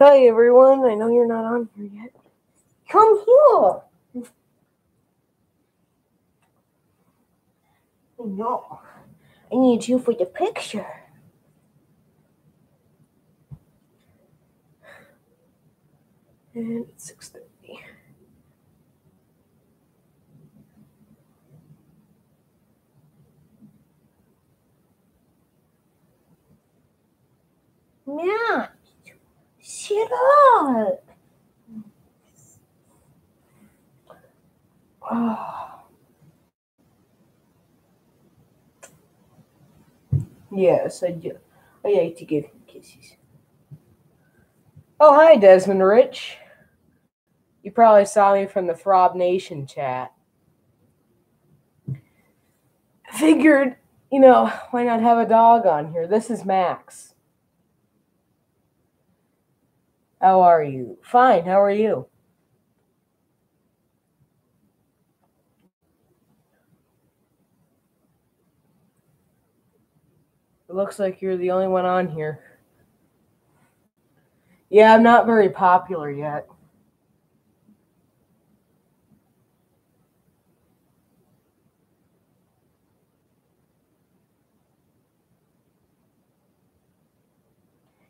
Hi everyone, I know you're not on here yet. Come here! No, I need you for the picture. And it's 6:30. Matt, shut up! Oh. Yes, I do. I like to give him kisses. Oh, hi, Desmond Rich. You probably saw me from the Throb Nation chat. I figured, why not have a dog on here? This is Max. How are you? Fine, how are you? It looks like you're the only one on here. Yeah, I'm not very popular yet.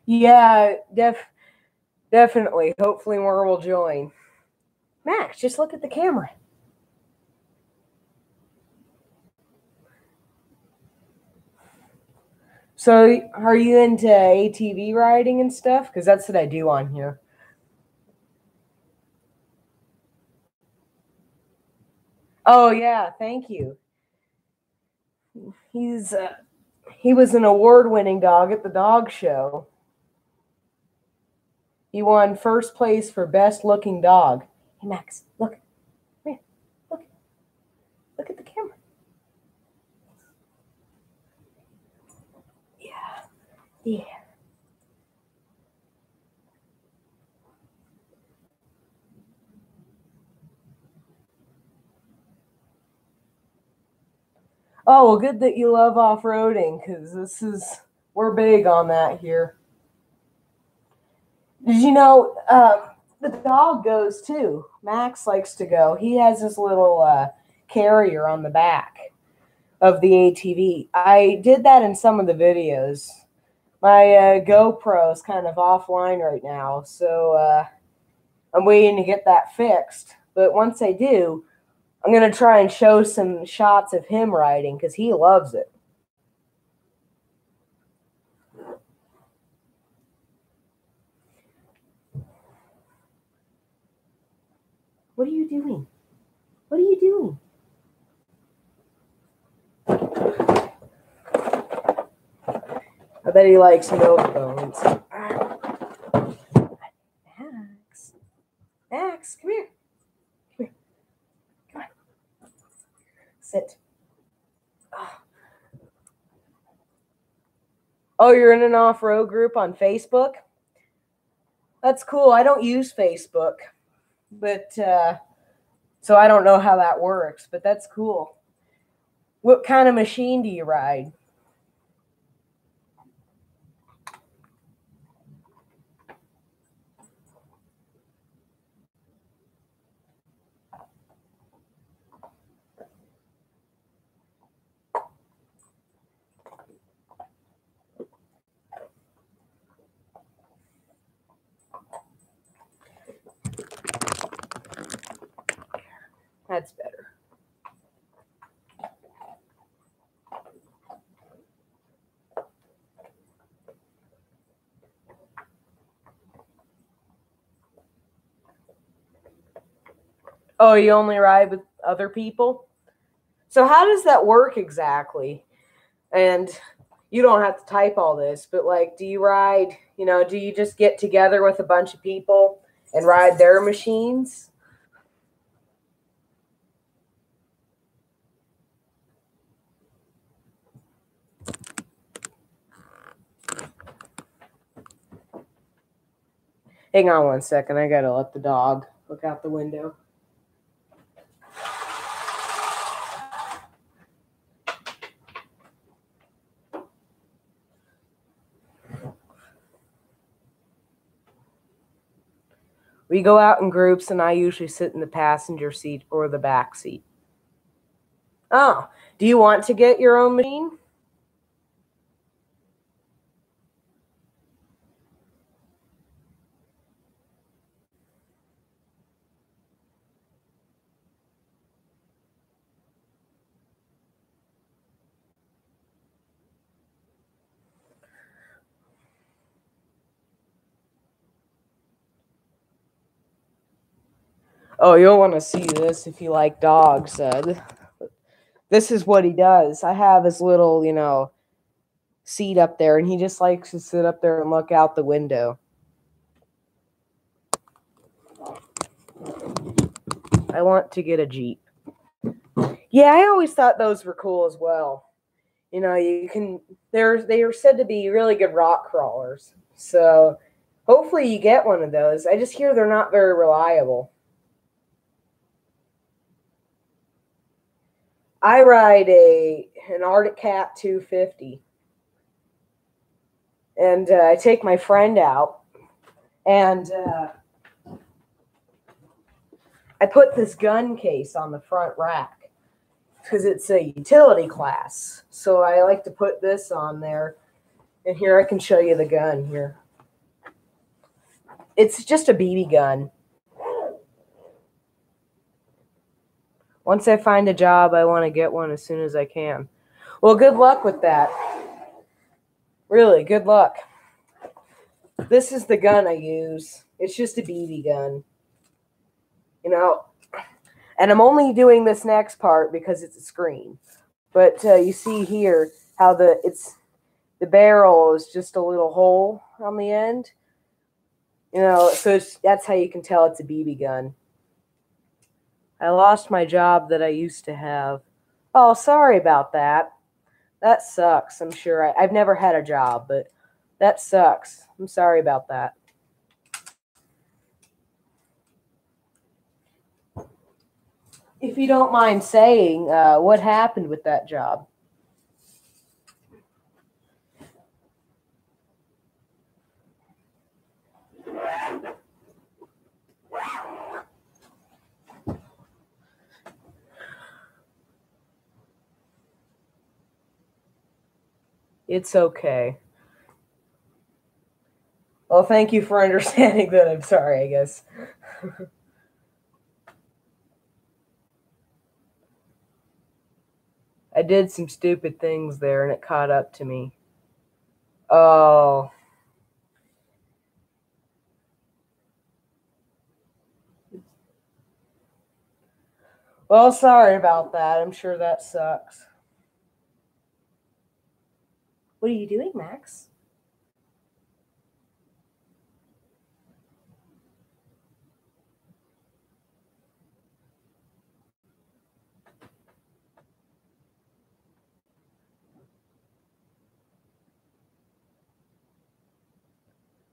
Yeah, definitely. Hopefully more will join. Max, just look at the camera. So, are you into ATV riding and stuff? Because that's what I do on here. Oh yeah, thank you. He was an award-winning dog at the dog show. He won first place for best-looking dog. Hey Max, look. Come here. Look. Look at the camera. Yeah. Yeah. Oh, well, good that you love off-roading, because we're big on that here. Did you know the dog goes too? Max likes to go. He has his little carrier on the back of the ATV. I did that in some of the videos. My GoPro is kind of offline right now, so I'm waiting to get that fixed. But once I do, I'm going to try and show some shots of him riding because he loves it. What are you doing? What are you doing? I bet he likes milk bones. Max. Max, come here. Come here. Come on. Sit. Oh, you're in an off-road group on Facebook? That's cool. I don't use Facebook, but so I don't know how that works, but that's cool. What kind of machine do you ride? That's better. Oh, you only ride with other people? So how does that work exactly? And you don't have to type all this, but like, do you ride, do you just get together with a bunch of people and ride their machines? Hang on one second. I gotta let the dog look out the window. We go out in groups, and I usually sit in the passenger seat or the back seat. Oh, do you want to get your own machine? Oh, you'll want to see this if you like dogs. This is what he does. I have his little, seat up there, and he just likes to sit up there and look out the window. I want to get a Jeep. Yeah, I always thought those were cool as well. They are said to be really good rock crawlers. So hopefully you get one of those. I just hear they're not very reliable. I ride an Arctic Cat 250. And I take my friend out, and I put this gun case on the front rack because it's a utility class. So I like to put this on there. And here I can show you the gun here. It's just a BB gun. Once I find a job, I want to get one as soon as I can. Well, good luck with that. Really, good luck. This is the gun I use. It's just a BB gun. And I'm only doing this next part because it's a screen. But you see here how the barrel is just a little hole on the end. So that's how you can tell it's a BB gun. I lost my job that I used to have. Oh, sorry about that. That sucks, I'm sure. I've never had a job, but that sucks. I'm sorry about that. If you don't mind saying, what happened with that job? It's okay. Well, thank you for understanding that I'm sorry, I guess. I did some stupid things there, and it caught up to me. Oh. Well, sorry about that. I'm sure that sucks. What are you doing, Max?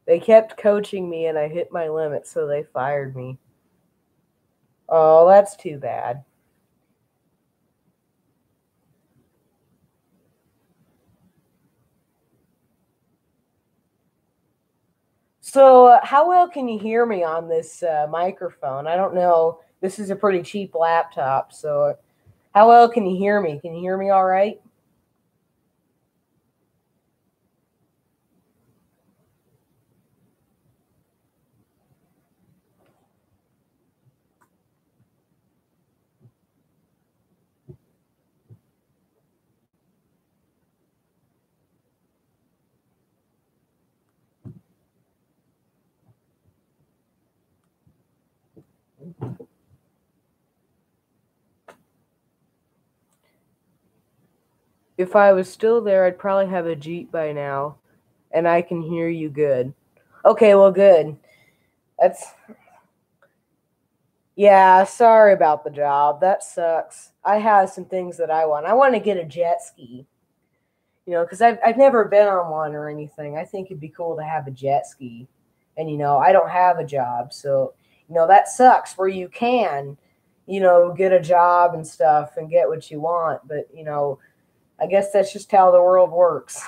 They kept coaching me, and I hit my limit, so they fired me. Oh, that's too bad. So, how well can you hear me on this microphone? I don't know. This is a pretty cheap laptop, so how well can you hear me? Can you hear me all right? If I was still there, I'd probably have a Jeep by now, and I can hear you good. Okay, well, good. That's Yeah, sorry about the job. That sucks. I have some things that I want. I want to get a jet ski, because I've never been on one or anything. I think it'd be cool to have a jet ski. And, I don't have a job. So, that sucks where you can, get a job and stuff and get what you want. But, I guess that's just how the world works.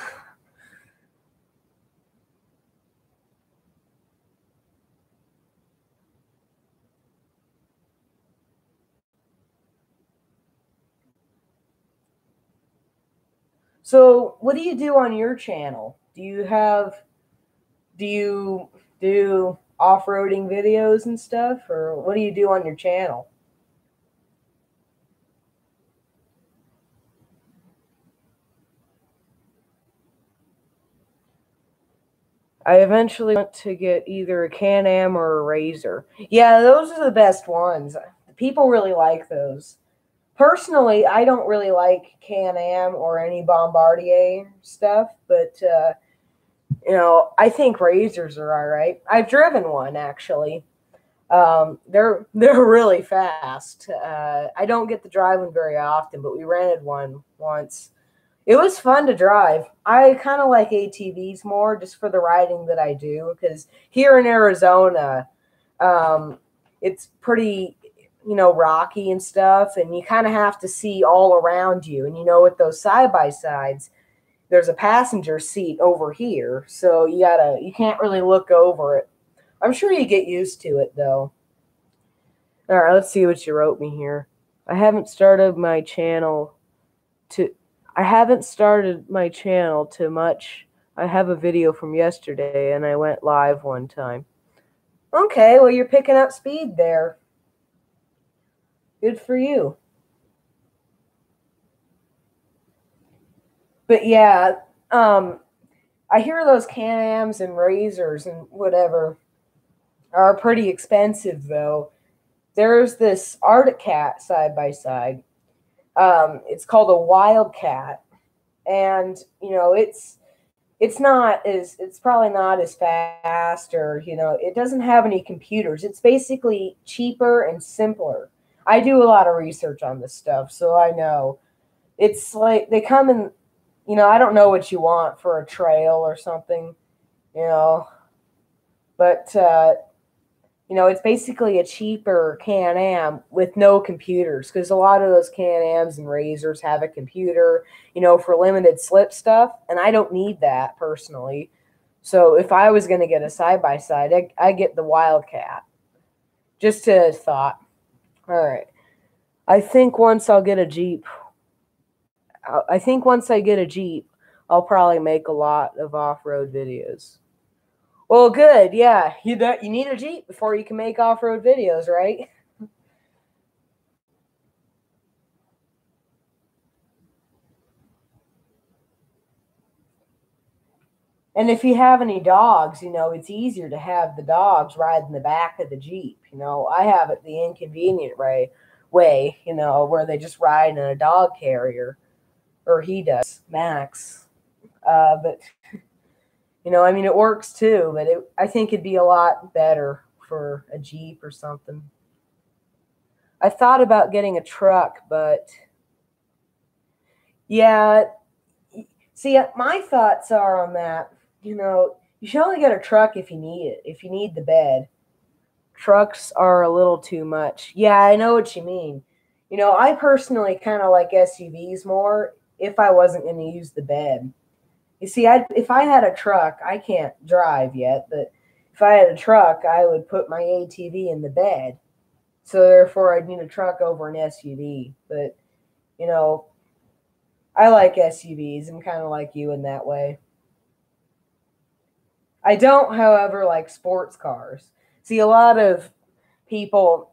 So, what do you do on your channel? Do you do off-roading videos and stuff, or what do you do on your channel? I eventually want to get either a Can-Am or a Razor. Yeah, those are the best ones. People really like those. Personally, I don't really like Can-Am or any Bombardier stuff, but I think Razors are all right. I've driven one actually. They're really fast. I don't get to drive one very often, but we rented one once. It was fun to drive. I kind of like ATVs more just for the riding that I do because here in Arizona, um, it's pretty, rocky and stuff, and you kind of have to see all around you. And with those side by sides, there's a passenger seat over here, so you can't really look over it. I'm sure you get used to it though. All right, let's see what you wrote me here. I haven't started my channel to I haven't started my channel too much. I have a video from yesterday and I went live one time. Okay, well you're picking up speed there. Good for you. But yeah, I hear those Can-Ams and Razors and whatever are pretty expensive though. There's this Arctic Cat side by side. It's called a Wildcat, and it's probably not as fast, or it doesn't have any computers. It's basically cheaper and simpler. I do a lot of research on this stuff, so I know. It's like they come in, I don't know what you want for a trail or something, you know but it's basically a cheaper Can-Am with no computers, because a lot of those Can-Ams and Razors have a computer, for limited slip stuff, and I don't need that personally. So if I was going to get a side-by-side, I get the Wildcat. Just a thought. All right. I think once I get a Jeep, I'll probably make a lot of off-road videos. Well, good. Yeah, you need a Jeep before you can make off-road videos, right? And if you have any dogs, it's easier to have the dogs ride in the back of the Jeep. I have it the inconvenient way, where they just ride in a dog carrier, or he does, Max. But I mean, it works too, but I think it'd be a lot better for a Jeep or something. I thought about getting a truck, but yeah, see, my thoughts are on that. You should only get a truck if you need it, if you need the bed. Trucks are a little too much. Yeah, I know what you mean. I personally kind of like SUVs more if I wasn't going to use the bed. You see, if I had a truck, I can't drive yet, but if I had a truck, I would put my ATV in the bed. So therefore, I'd need a truck over an SUV. But, you know, I like SUVs. I'm kind of like you in that way. I don't, however, like sports cars. See, a lot of people,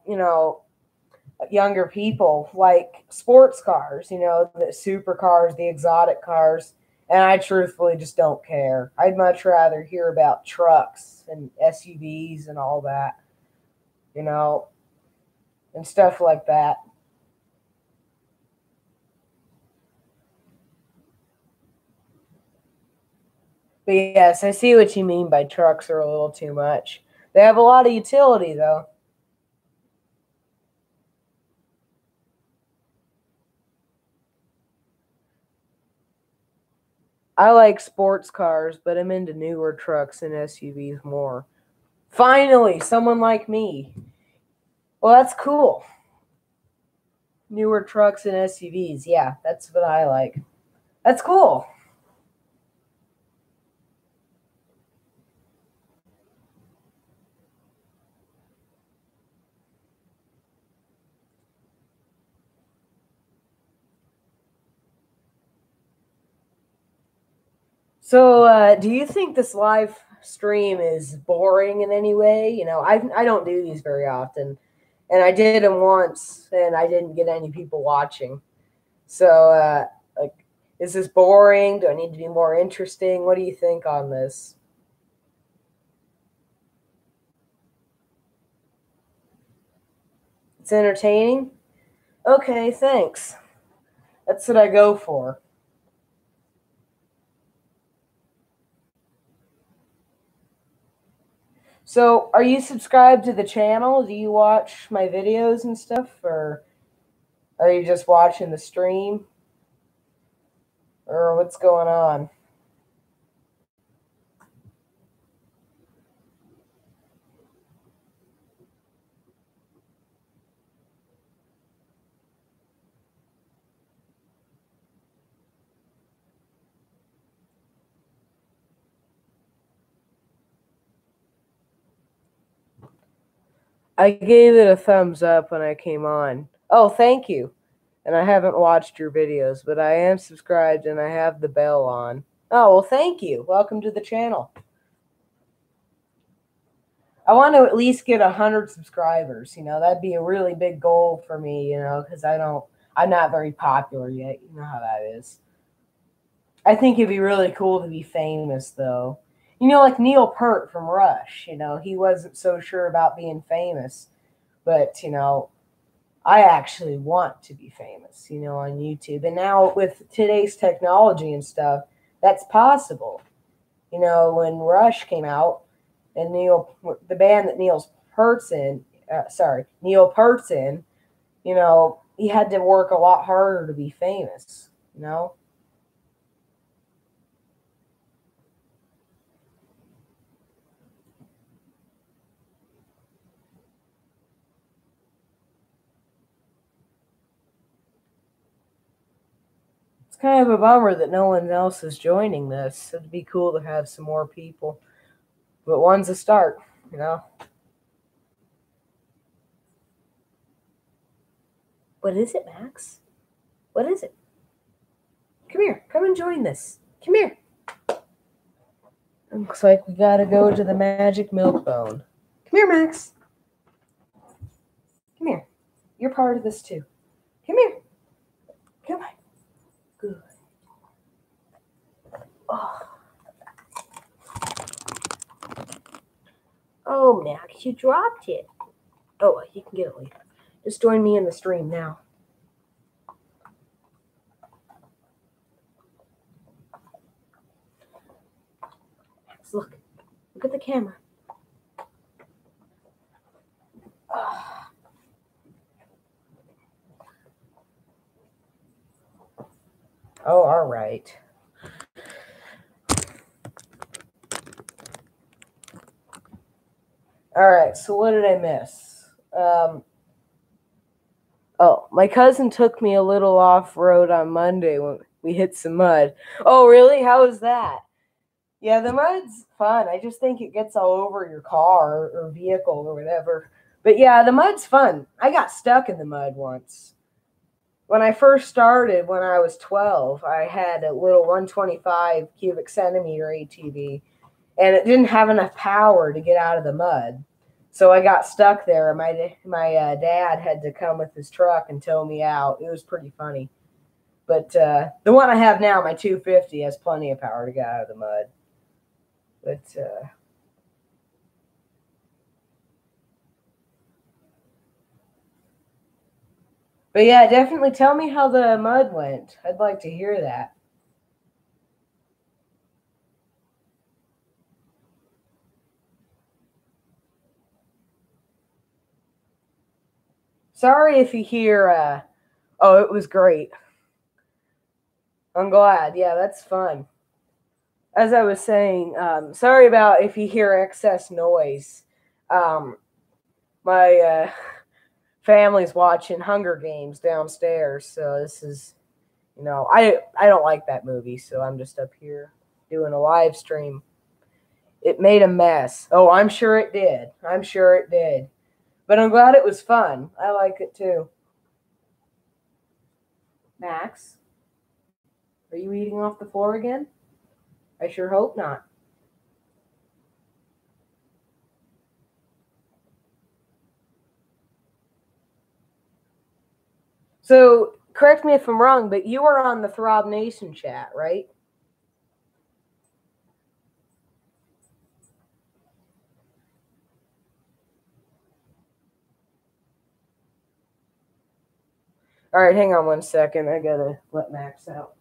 younger people like sports cars, the supercars, the exotic cars. And I truthfully just don't care. I'd much rather hear about trucks and SUVs and all that, you know, and stuff like that. But yes, I see what you mean by trucks are a little too much. They have a lot of utility, though. I like sports cars, but I'm into newer trucks and SUVs more. Finally, someone like me. Well, that's cool. Newer trucks and SUVs. Yeah, that's what I like. That's cool. So, do you think this live stream is boring in any way? I don't do these very often, and I did them once, and I didn't get any people watching. So, like, is this boring? Do I need to be more interesting? What do you think on this? It's entertaining? Okay, thanks. That's what I go for. So, are you subscribed to the channel? Do you watch my videos and stuff? Or are you just watching the stream? Or what's going on? I gave it a thumbs up when I came on. Oh, thank you. And I haven't watched your videos, but I am subscribed and I have the bell on. Oh, well, thank you. Welcome to the channel. I want to at least get 100 subscribers. That'd be a really big goal for me, because I'm not very popular yet. You know how that is. I think it'd be really cool to be famous, though. Like Neil Peart from Rush, he wasn't so sure about being famous, but, I actually want to be famous, on YouTube. And now with today's technology and stuff, that's possible. When Rush came out and the band that Neil Peart's in, he had to work a lot harder to be famous. It's kind of a bummer that no one else is joining this. It'd be cool to have some more people. But one's a start. What is it, Max? What is it? Come here. Come and join this. Come here. Looks like we gotta go to the magic milk bone. Come here, Max. Come here. You're part of this too. Come here. Come on. Good. Oh, Max, you dropped it. Oh, you can get it later. Just join me in the stream now. Max, look. Look at the camera. Oh, all right. All right, so what did I miss? My cousin took me a little off-road on Monday when we hit some mud. Oh, really? How was that? Yeah, the mud's fun. I just think it gets all over your car or vehicle or whatever. But yeah, the mud's fun. I got stuck in the mud once. When I first started, when I was 12, I had a little 125 cubic centimeter ATV, and it didn't have enough power to get out of the mud. So I got stuck there. My dad had to come with his truck and tow me out. It was pretty funny. But the one I have now, my 250, has plenty of power to get out of the mud. But yeah, definitely tell me how the mud went. I'd like to hear that. Sorry if you hear, oh, it was great. I'm glad. Yeah, that's fun. As I was saying, sorry about if you hear excess noise. My family's watching Hunger Games downstairs, so this is, I don't like that movie, so I'm just up here doing a live stream. It made a mess. Oh, I'm sure it did. I'm sure it did. But I'm glad it was fun. I like it too. Max, are you eating off the floor again? I sure hope not. So, correct me if I'm wrong, but you were on the Throb Nation chat, right? All right, hang on one second. I gotta let Max out.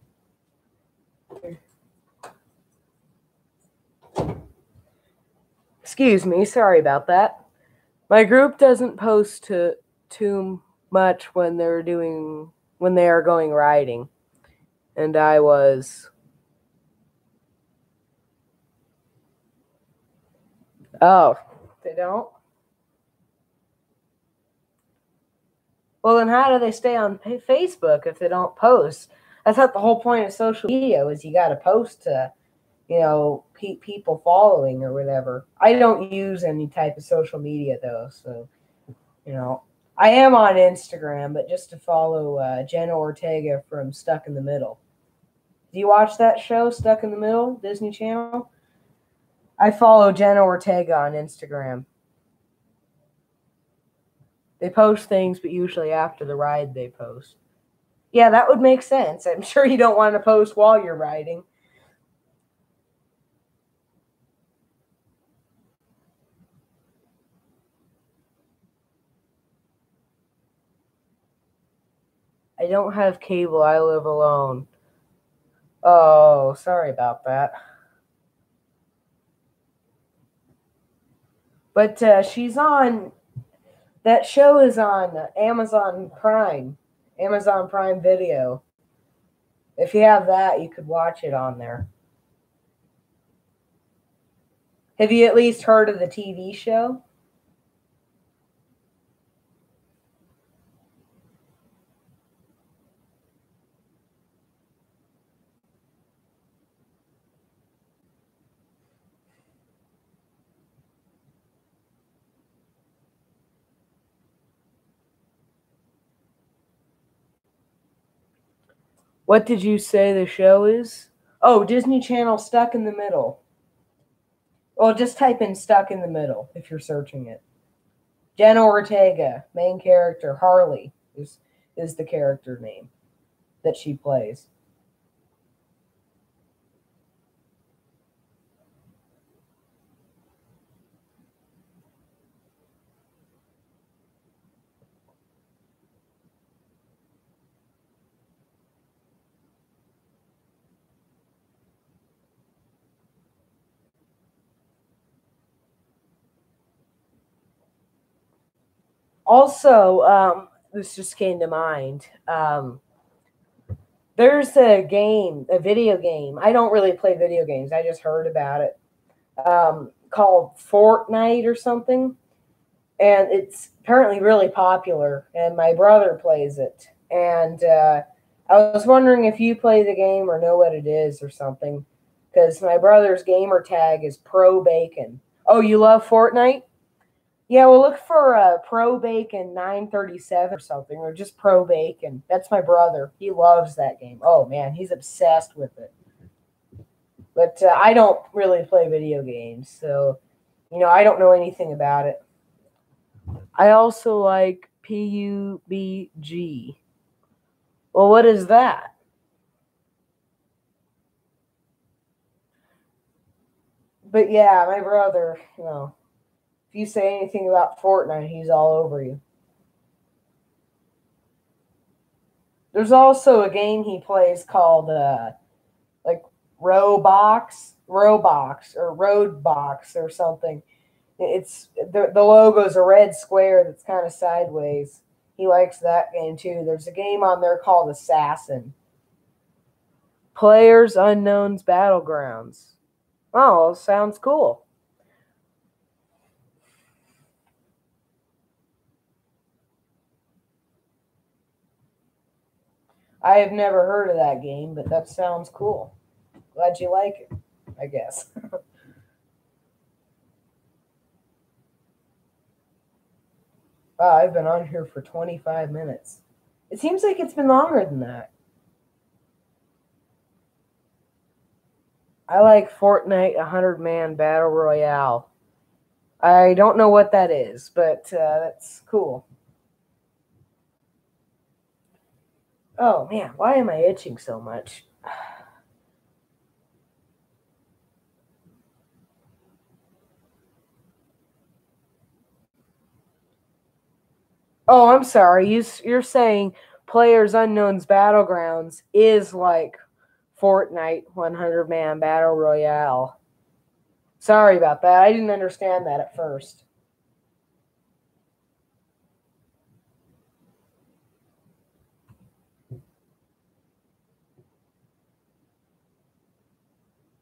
Excuse me, sorry about that. My group doesn't post too much when they are going riding, and I was. Oh, they don't. Well, then how do they stay on Facebook if they don't post? I thought the whole point of social media was you got to post to, people following or whatever. I don't use any type of social media though, so you know, I am on Instagram, but just to follow Jenna Ortega from Stuck in the Middle. Do you watch that show, Stuck in the Middle, Disney Channel? I follow Jenna Ortega on Instagram. They post things, but usually after the ride they post. Yeah, that would make sense. I'm sure you don't want to post while you're riding. I don't have cable. I live alone. Oh, sorry about that. But she's on. That show is on Amazon Prime Video. If you have that, you could watch it on there. Have you at least heard of the TV show? What did you say the show is? Oh, Disney Channel Stuck in the Middle. Well, just type in Stuck in the Middle if you're searching it. Jenna Ortega, main character, Harley is the character name that she plays. Also, this just came to mind. There's a video game. I don't really play video games. I just heard about it. Called Fortnite or something, and it's apparently really popular. And my brother plays it, and I was wondering if you play the game or know what it is or something, because my brother's gamer tag is Pro Bacon. Oh, you love Fortnite? Yeah, well, look for Pro Bacon 937 or something, or just Pro Bacon. That's my brother. He loves that game. Oh man, he's obsessed with it. But I don't really play video games, so I don't know anything about it. I also like PUBG. Well, what is that? But yeah, my brother, if you say anything about Fortnite, he's all over you. There's also a game he plays called like Roblox or Roadbox or something. It's the logo's a red square that's kind of sideways. He likes that game too. There's a game on there called Assassin. Players Unknown's Battlegrounds. Oh, sounds cool. I have never heard of that game, but that sounds cool. Glad you like it, I guess. Wow, I've been on here for 25 minutes. It seems like it's been longer than that. I like Fortnite 100-man Battle Royale. I don't know what that is, but that's cool. Oh man, why am I itching so much? Oh, I'm sorry. You're saying Players Unknown's Battlegrounds is like Fortnite 100-man Battle Royale. Sorry about that. I didn't understand that at first.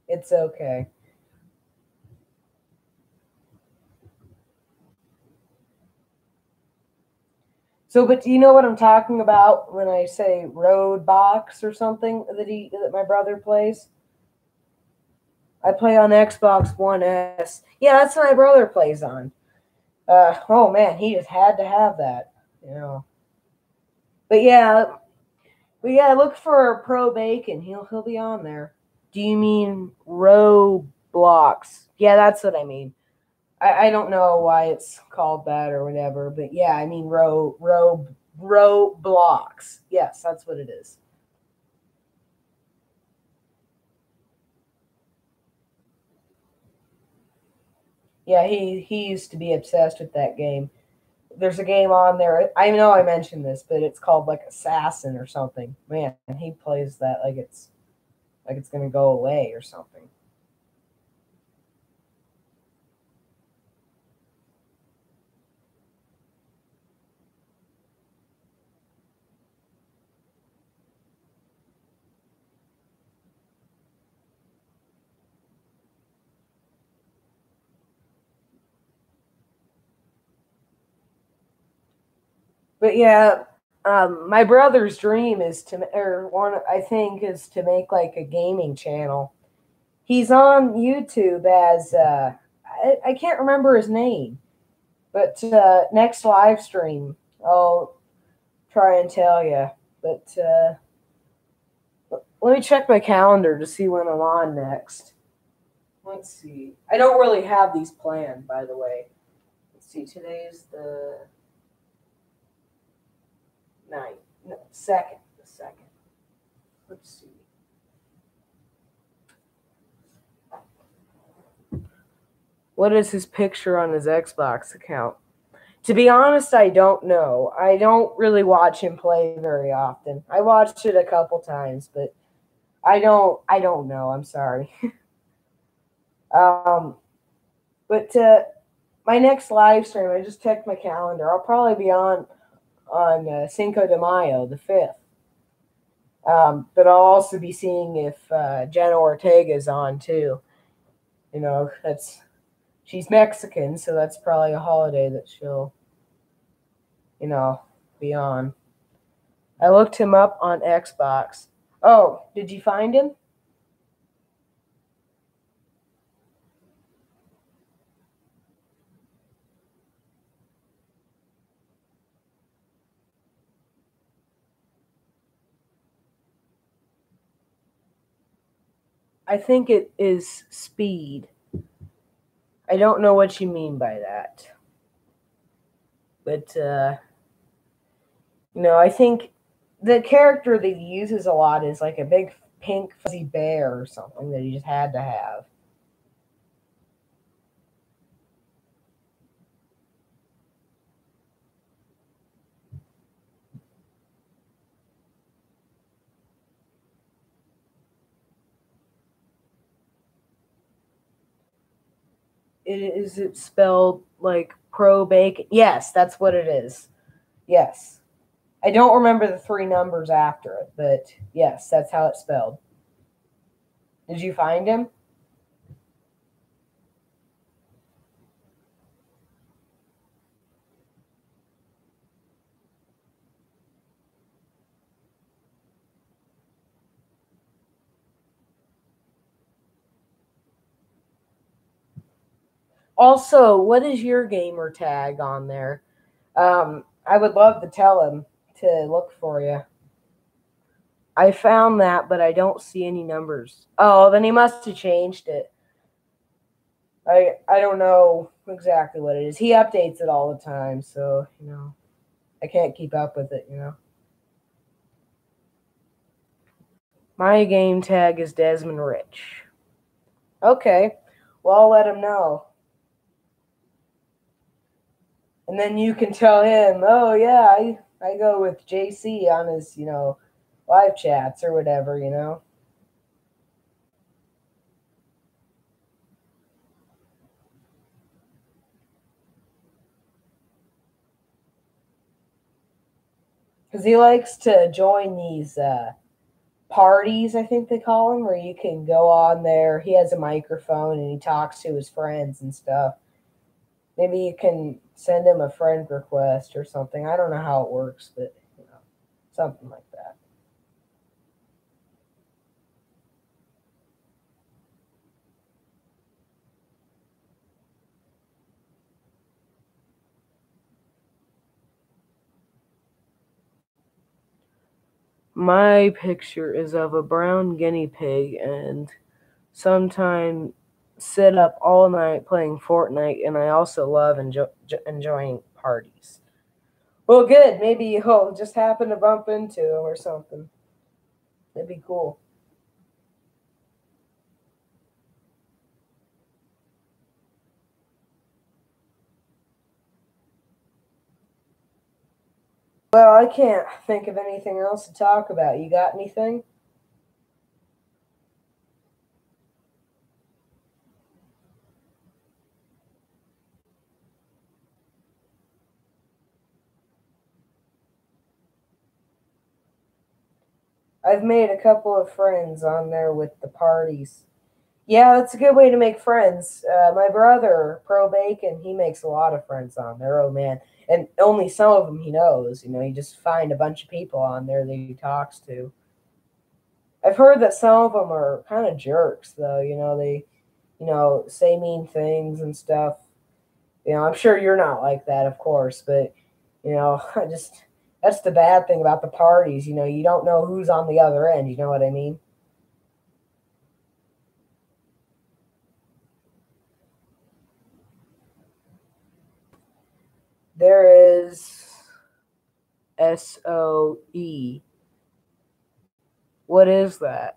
It's okay. So, but do you know what I'm talking about when I say Roadbox or something that my brother plays? I play on Xbox One S. Yeah, that's what my brother plays on. Oh man, he just had to have that, you know. But yeah, look for Pro Bacon. He'll be on there. Do you mean Roblox? Yeah, that's what I mean. I don't know why it's called that or whatever, but yeah, I mean Roblox. Yes, that's what it is. Yeah, he used to be obsessed with that game. There's a game on there. I know I mentioned this, but it's called like Assassin or something. Man, he plays that like it's gonna go away or something. But yeah, my brother's dream is to, or one I think is to make like a gaming channel. He's on YouTube as I can't remember his name, but next live stream I'll try and tell you. But let me check my calendar to see when I'm on next. Let's see. I don't really have these planned, by the way. Let's see. Today's the ninth, no, second, the second. Let's see. What is his picture on his Xbox account? To be honest, I don't know. I don't really watch him play very often. I watched it a couple times, but I don't know. I'm sorry. um, but my next live stream, I just checked my calendar. I'll probably be on Cinco de Mayo, the 5th. But I'll also be seeing if Jenna Ortega is on too. You know, that's she's Mexican, so that's probably a holiday that she'll, you know, be on. I looked him up on Xbox. Oh, did you find him? I think it is Speed. I don't know what you mean by that, but I think the character that he uses a lot is like a big pink fuzzy bear or something that he just had to have. Is it spelled like pro bacon? Yes, that's what it is. Yes. I don't remember the three numbers after it, but yes, that's how it's spelled. Did you find him? Also, what is your gamer tag on there? I would love to tell him to look for you. I found that, but I don't see any numbers. Oh, then he must have changed it. I don't know exactly what it is. He updates it all the time, so I can't keep up with it. My game tag is Desmond Rich. Okay, well, I'll let him know. And then you can tell him, oh, yeah, I go with JC on his, live chats or whatever. Because he likes to join these parties, I think they call them, where you can go on there. He has a microphone and he talks to his friends and stuff. Maybe you can send him a friend request or something. I don't know how it works, but something like that. My picture is of a brown guinea pig and sometimes sit up all night playing Fortnite, and I also love enjoying parties. Well, good. Maybe you'll just happen to bump into him or something. That'd be cool. Well, I can't think of anything else to talk about. You got anything? I've made a couple of friends on there with the parties. Yeah, that's a good way to make friends. My brother, Pro Bacon, he makes a lot of friends on there. Oh man, and only some of them he knows. You just find a bunch of people on there that he talks to. I've heard that some of them are kind of jerks, though. They, say mean things and stuff. I'm sure you're not like that, of course, but I just that's the bad thing about the parties. You don't know who's on the other end. You know what I mean? There is SOE. What is that?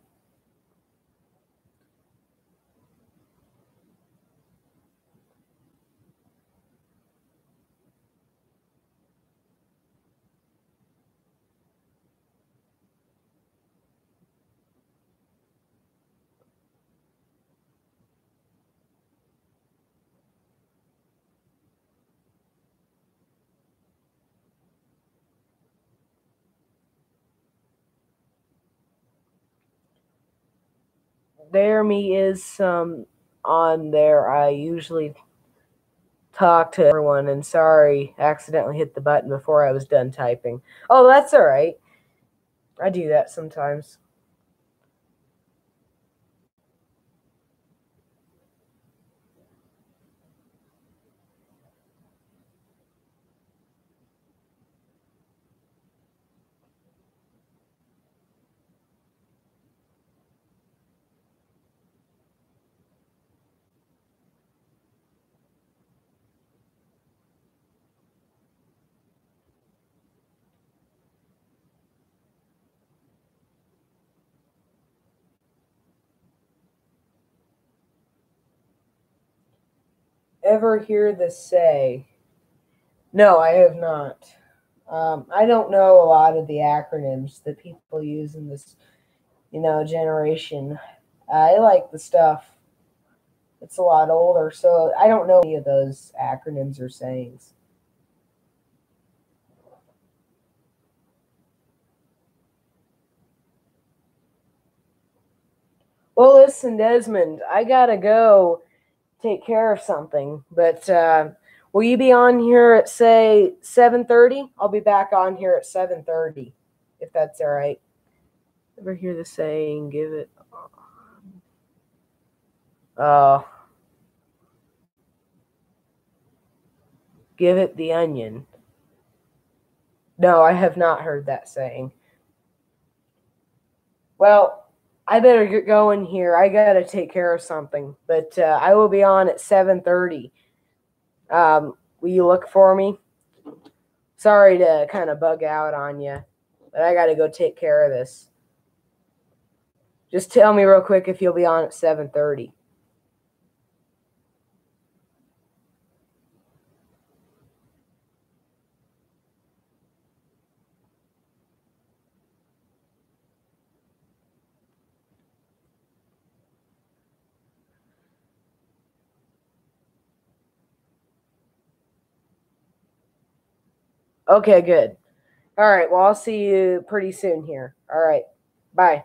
There me is some on there. I usually talk to everyone, and sorry, accidentally hit the button before I was done typing. Oh, that's all right. I do that sometimes. Ever hear this say? No, I have not. I don't know a lot of the acronyms that people use in this, generation. I like the stuff that's a lot older, so I don't know any of those acronyms or sayings. Well, listen, Desmond, I gotta go take care of something, but will you be on here at say 7:30? I'll be back on here at 7:30, if that's all right. Ever hear the saying? Uh, give it the onion. No, I have not heard that saying. Well, I better get going here. I gotta take care of something, but I will be on at 7:30. Will you look for me? Sorry to kind of bug out on you, but I gotta go take care of this. Just tell me real quick if you'll be on at 7:30. Okay, good. All right. Well, I'll see you pretty soon here. All right. Bye.